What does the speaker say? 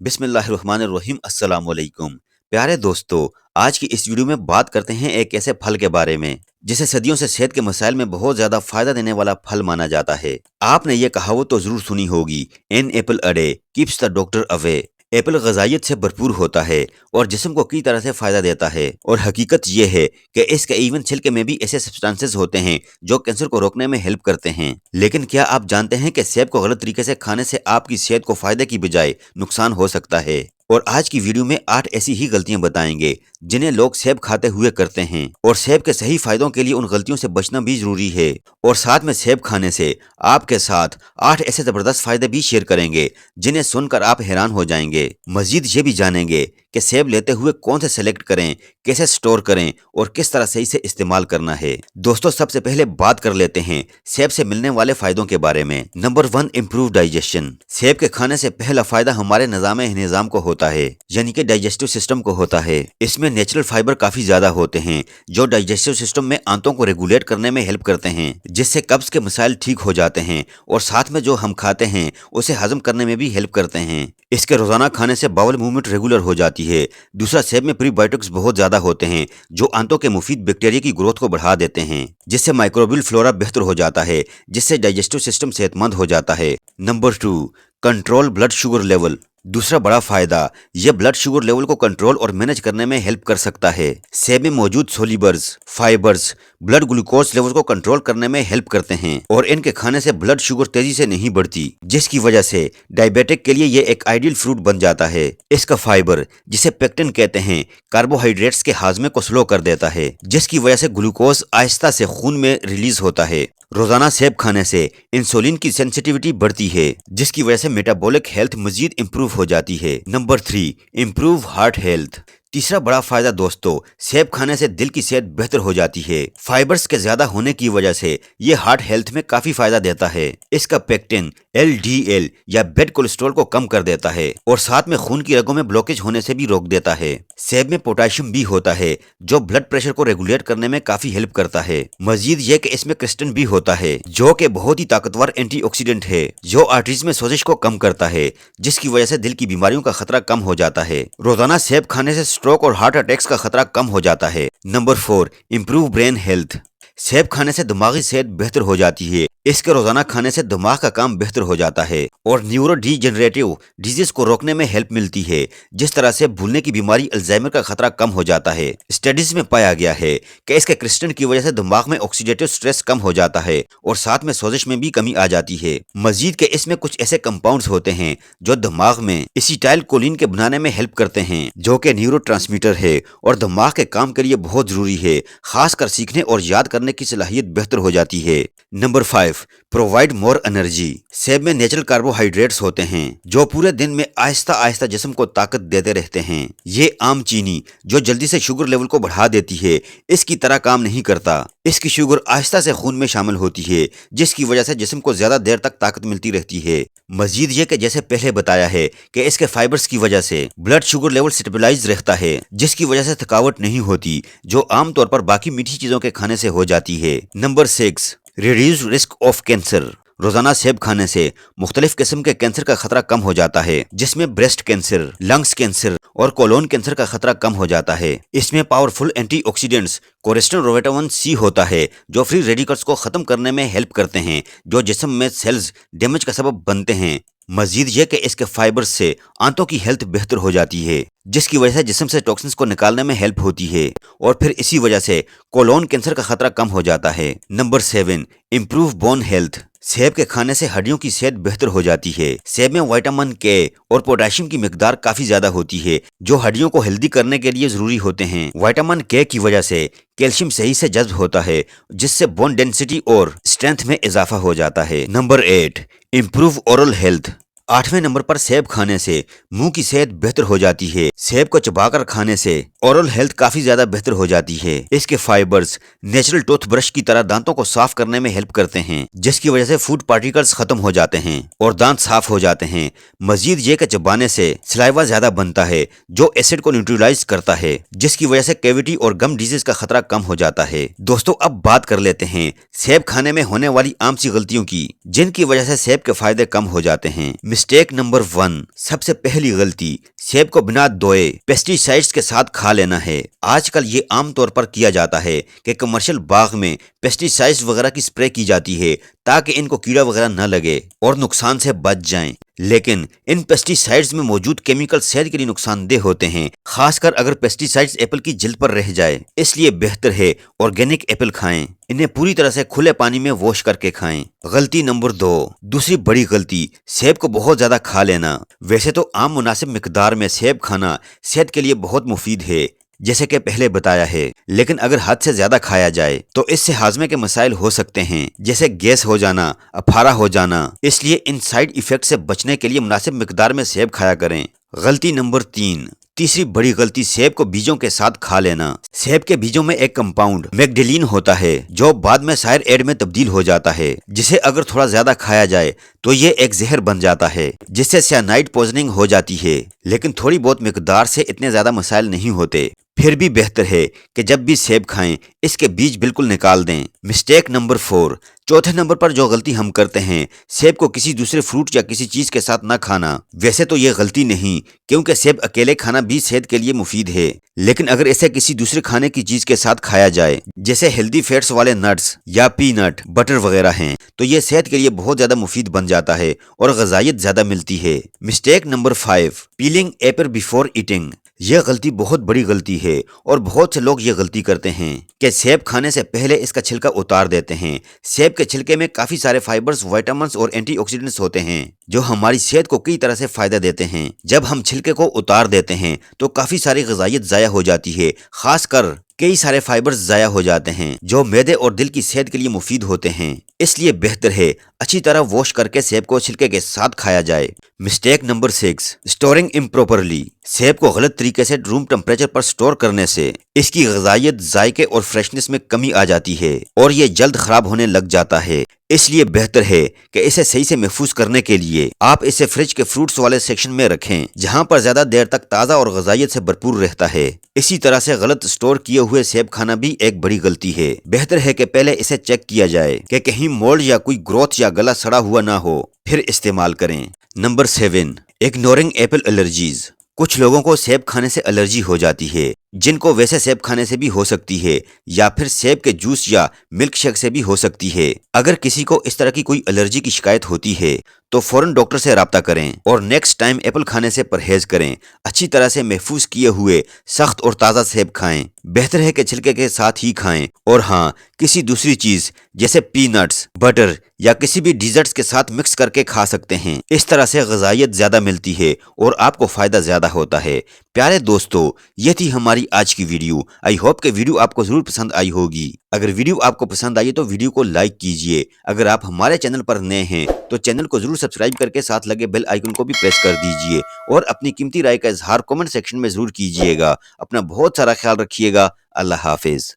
बिस्मिल्लाहिर्रहमानिर्रहीम अस्सलाम वालेकुम। प्यारे दोस्तों, आज की इस वीडियो में बात करते हैं एक ऐसे फल के बारे में जिसे सदियों से सेहत के मसाइल में बहुत ज्यादा फायदा देने वाला फल माना जाता है। आपने ये कहावत तो जरूर सुनी होगी, an apple a day keeps the doctor away. Apple ग़िज़ाइयत से भरपूर होता है और जिस्म को कई तरह से फायदा देता है, और हकीकत ये है कि इसके इवन छिलके में भी ऐसे सब्सटेंसेस होते हैं जो कैंसर को रोकने में हेल्प करते हैं। लेकिन क्या आप जानते हैं कि सेब को गलत तरीके से खाने से आपकी सेहत को फायदे की बजाय नुकसान हो सकता है? और आज की वीडियो में 8 ऐसी ही गलतियां बताएंगे जिन्हें लोग सेब खाते हुए करते हैं, और सेब के सही फायदों के लिए उन गलतियों से बचना भी जरूरी है। और साथ में सेब खाने से आपके साथ 8 ऐसे जबरदस्त फायदे भी शेयर करेंगे जिन्हें सुनकर आप हैरान हो जाएंगे। मजीद ये भी जानेंगे कि सेब लेते हुए कौन से सेलेक्ट करें, कैसे स्टोर करें और किस तरह से इसे इस्तेमाल करना है। दोस्तों, सबसे पहले बात कर लेते हैं सेब से मिलने वाले फायदों के बारे में। Number 1, improve digestion. सेब के खाने से पहला फायदा हमारे निजाम को होता है, यानी कि डाइजेस्टिव सिस्टम को होता है। इसमें नेचुरल फाइबर काफी ज्यादा होते हैं जो डाइजेस्टिव सिस्टम में आंतों को रेगुलेट करने में हेल्प करते हैं, जिससे कब्ज के मसाइल ठीक हो जाते हैं, और साथ में जो हम खाते हैं उसे हजम करने में भी हेल्प करते हैं। इसके रोजाना खाने से बाउल मूवमेंट रेगुलर हो जाती है। दूसरा, सेब में प्रीबायोटिक्स बहुत ज्यादा होते हैं जो आंतों के मुफीद बैक्टीरिया की ग्रोथ को बढ़ा देते हैं, जिससे माइक्रोबियल फ्लोरा बेहतर हो जाता है, जिससे डाइजेस्टिव सिस्टम सेहतमंद हो जाता है। Number 2, control blood sugar level. दूसरा बड़ा फायदा, यह ब्लड शुगर लेवल को कंट्रोल और मैनेज करने में हेल्प कर सकता है। सेब में मौजूद सोलिबर्स फाइबर्स ब्लड ग्लूकोज लेवल को कंट्रोल करने में हेल्प करते हैं, और इनके खाने से ब्लड शुगर तेजी से नहीं बढ़ती, जिसकी वजह से डायबिटिक के लिए यह एक आइडियल फ्रूट बन जाता है। इसका फाइबर, जिसे पेक्टिन कहते हैं, कार्बोहाइड्रेट्स के हाजमे को स्लो कर देता है, जिसकी वजह से ग्लूकोज आहिस्ता से खून में रिलीज होता है। रोजाना सेब खाने से इंसुलिन की सेंसिटिविटी बढ़ती है, जिसकी वजह से मेटाबॉलिक हेल्थ मजीद इंप्रूव हो जाती है। Number 3, improve heart health. तीसरा बड़ा फायदा दोस्तों, सेब खाने से दिल की सेहत बेहतर हो जाती है। फाइबर्स के ज्यादा होने की वजह से ये हार्ट हेल्थ में काफी फायदा देता है। इसका पेक्टिन LDL या बैड कोलेस्ट्रॉल को कम कर देता है, और साथ में खून की रगों में ब्लॉकेज होने से भी रोक देता है। सेब में पोटेशियम भी होता है जो ब्लड प्रेशर को रेगुलेट करने में काफी हेल्प करता है। मजीद ये कि इसमें क्रिस्टन भी होता है जो कि बहुत ही ताकतवर एंटीऑक्सीडेंट है, जो आर्टरीज में सोजिश को कम करता है, जिसकी वजह से दिल की बीमारियों का खतरा कम हो जाता है। रोजाना सेब खाने से स्ट्रोक और हार्ट अटैक्स का खतरा कम हो जाता है। Number 4, improve brain health. सेब खाने से दिमागी सेहत बेहतर हो जाती है। इसके रोजाना खाने से दिमाग का काम बेहतर हो जाता है और न्यूरो डीजेनरेटिव डिजीज को रोकने में हेल्प मिलती है, जिस तरह से भूलने की बीमारी अल्जाइमर का खतरा कम हो जाता है। स्टडीज में पाया गया है कि इसके क्रिस्टन की वजह से दिमाग में ऑक्सीडेटिव स्ट्रेस कम हो जाता है, और साथ में सोजिश में भी कमी आ जाती है। मजीद के इसमें कुछ ऐसे कंपाउंड्स होते हैं जो दिमाग में एसिटाइल कोलिन के बनाने में हेल्प करते हैं, जो कि न्यूरोट्रांसमीटर है और दिमाग के काम के लिए बहुत जरूरी है, खासकर सीखने और याद करने की सलाहियत बेहतर हो जाती है। Number 5, provide more energy. सेब में नेचुरल कार्बोहाइड्रेट्स होते हैं जो पूरे दिन में आहिस्ता आहिस्ता जिस्म को ताकत देते रहते हैं। ये आम चीनी जो जल्दी से शुगर लेवल को बढ़ा देती है, इसकी तरह काम नहीं करता। इसकी शुगर आहिस्ता से खून में शामिल होती है, जिसकी वजह से जिस्म को ज्यादा देर तक ताकत मिलती रहती है। मजीद ये कि जैसे पहले बताया है कि इसके फाइबर्स की वजह से ब्लड शुगर लेवल स्टेबलाइज रहता है, जिसकी वजह से थकावट नहीं होती, जो आमतौर पर बाकी मीठी चीजों के खाने से हो जाती है। Number 6, reduce risk of cancer. रोजाना सेब खाने से मुख्तलिफ किस्म के कैंसर का खतरा कम हो जाता है, जिसमें ब्रेस्ट कैंसर, लंग्स कैंसर और कोलोन कैंसर का खतरा कम हो जाता है। इसमें पावरफुल एंटीऑक्सीडेंट्स कोलेस्टेरोल C होता है जो फ्री रेडिकल्स को खत्म करने में हेल्प करते हैं, जो जिस्म में सेल्स डैमेज का सबब बनते हैं। मजीद ये कि इसके फाइबर्स से आंतों की हेल्थ बेहतर हो जाती है, जिसकी वजह से जिस्म से टॉक्सिन्स को निकालने में हेल्प होती है, और फिर इसी वजह से कोलोन कैंसर का खतरा कम हो जाता है। Number 7, improve bone health. सेब के खाने से हड्डियों की सेहत बेहतर हो जाती है। सेब में विटामिन K और पोटेशियम की मिकदार काफी ज्यादा होती है, जो हड्डियों को हेल्दी करने के लिए जरूरी होते हैं। विटामिन K की वजह से कैल्शियम सही से जज्ब होता है, जिससे बोन डेंसिटी और स्ट्रेंथ में इजाफा हो जाता है। Number 8, improve oral health. 8वें नंबर पर सेब खाने से मुंह की सेहत बेहतर हो जाती है। सेब को चबाकर खाने से ओरल हेल्थ काफी ज्यादा बेहतर हो जाती है। इसके फाइबर्स नेचुरल टूथब्रश की तरह दांतों को साफ करने में हेल्प करते हैं, जिसकी वजह से फूड पार्टिकल्स खत्म हो जाते हैं और दांत साफ हो जाते हैं। मजीद ये कि चबाने से सलाइवा ज्यादा बनता है, जो एसिड को न्यूट्रलाइज करता है, जिसकी वजह से कैविटी और गम डिजीज का खतरा कम हो जाता है। दोस्तों, अब बात कर लेते हैं सेब खाने में होने वाली आम सी गलतियों की, जिनकी वजह से सेब के फायदे कम हो जाते हैं। मिस्टेक नंबर 1, सबसे पहली गलती, सेब को बिना धोए पेस्टिसाइड्स के साथ खा लेना है। आजकल ये आमतौर पर किया जाता है कि कमर्शियल बाग में पेस्टिसाइड्स वगैरह की स्प्रे की जाती है ताकि इनको कीड़ा वगैरह न लगे और नुकसान से बच जाएं। लेकिन इन पेस्टिसाइड्स में मौजूद केमिकल सेहत के लिए नुकसानदेह होते हैं, खासकर अगर पेस्टिसाइड्स एप्पल की जिल्द पर रह जाए। इसलिए बेहतर है ऑर्गेनिक एप्पल खाएं। इन्हें पूरी तरह से खुले पानी में वॉश करके खाएं। गलती नंबर 2, दूसरी बड़ी गलती, सेब को बहुत ज्यादा खा लेना। वैसे तो आम मुनासिब मिकदार में सेब खाना सेहत के लिए बहुत मुफीद है, जैसे कि पहले बताया है, लेकिन अगर हद से ज्यादा खाया जाए तो इससे हाजमे के मसाइल हो सकते हैं, जैसे गैस हो जाना, अफारा हो जाना। इसलिए इन साइड इफेक्ट से बचने के लिए मुनासिब मिकदार में सेब खाया करें। गलती नंबर 3, तीसरी बड़ी गलती, सेब को बीजों के साथ खा लेना। सेब के बीजों में एक कंपाउंड मैग्डेलिन होता है जो बाद में सायर एड में तब्दील हो जाता है, जिसे अगर थोड़ा ज्यादा खाया जाए तो ये एक जहर बन जाता है, जिससे साइनाइड पॉइजनिंग हो जाती है। लेकिन थोड़ी बहुत मिकदार से इतने ज्यादा मसाइल नहीं होते। फिर भी बेहतर है कि जब भी सेब खाएं इसके बीज बिल्कुल निकाल दें। मिस्टेक नंबर 4, चौथे नंबर पर जो गलती हम करते हैं, सेब को किसी दूसरे फ्रूट या किसी चीज के साथ ना खाना। वैसे तो ये गलती नहीं, क्योंकि सेब अकेले खाना भी सेहत के लिए मुफीद है, लेकिन अगर इसे किसी दूसरे खाने की चीज के साथ खाया जाए, जैसे हेल्दी फैट्स वाले नट्स या पीनट बटर वगैरह हैं, तो ये सेहत के लिए बहुत ज्यादा मुफीद बन जाता है और ग़िज़ाइयत ज्यादा मिलती है। Mistake number 5, piling Apple before eating. यह गलती बहुत बड़ी गलती है और बहुत से लोग ये गलती करते हैं कि सेब खाने से पहले इसका छिलका उतार देते हैं। सेब के छिलके में काफी सारे फाइबर्स, विटामिन्स और एंटीऑक्सीडेंट्स होते हैं जो हमारी सेहत को कई तरह से फायदा देते हैं। जब हम छिलके को उतार देते हैं तो काफी सारी ग़िज़ाइयत ज़ाया हो जाती है, खासकर कई सारे फाइबर्स ज़ाया हो जाते हैं जो मैदे और दिल की सेहत के लिए मुफीद होते हैं। इसलिए बेहतर है अच्छी तरह वॉश करके सेब को छिलके के साथ खाया जाए। Mistake number 6, storing improperly. सेब को गलत तरीके से रूम टेम्परेचर पर स्टोर करने से इसकी ग़िज़ाइयत, जायके और फ्रेशनेस में कमी आ जाती है और ये जल्द खराब होने लग जाता है। इसलिए बेहतर है कि इसे सही से महफूज करने के लिए आप इसे फ्रिज के फ्रूट्स वाले सेक्शन में रखें, जहां पर ज्यादा देर तक ताज़ा और ग़िज़ाइयत से भरपूर रहता है। इसी तरह से गलत स्टोर किए हुए सेब खाना भी एक बड़ी गलती है। बेहतर है कि पहले इसे चेक किया जाए कि कहीं मोल्ड या कोई ग्रोथ या गला सड़ा हुआ ना हो, फिर इस्तेमाल करें। Number 7, ignoring Apple allergies. कुछ लोगों को सेब खाने से एलर्जी हो जाती है, जिनको वैसे सेब खाने से भी हो सकती है या फिर सेब के जूस या मिल्क शेक से भी हो सकती है। अगर किसी को इस तरह की कोई एलर्जी की शिकायत होती है तो फौरन डॉक्टर से राब्ता करें और नेक्स्ट टाइम एप्पल खाने से परहेज करें। अच्छी तरह से महफूज किए हुए सख्त और ताज़ा सेब खाएं। बेहतर है कि छिलके के साथ ही खाएं और हाँ, किसी दूसरी चीज जैसे पीनट्स, बटर या किसी भी डिजर्ट्स के साथ मिक्स करके खा सकते हैं। इस तरह से ग़िज़ाइयत ज्यादा मिलती है और आपको फायदा ज्यादा होता है। प्यारे दोस्तों, ये थी हमारी आज की वीडियो। आई होप कि वीडियो आपको जरूर पसंद आई होगी। अगर वीडियो आपको पसंद आई तो वीडियो को लाइक कीजिए। अगर आप हमारे चैनल पर नए हैं तो चैनल को जरूर सब्सक्राइब करके साथ लगे बेल आइकन को भी प्रेस कर दीजिए और अपनी कीमती राय का इजहार कमेंट सेक्शन में जरूर कीजिएगा। अपना बहुत सारा ख्याल रखिएगा। अल्लाह हाफिज।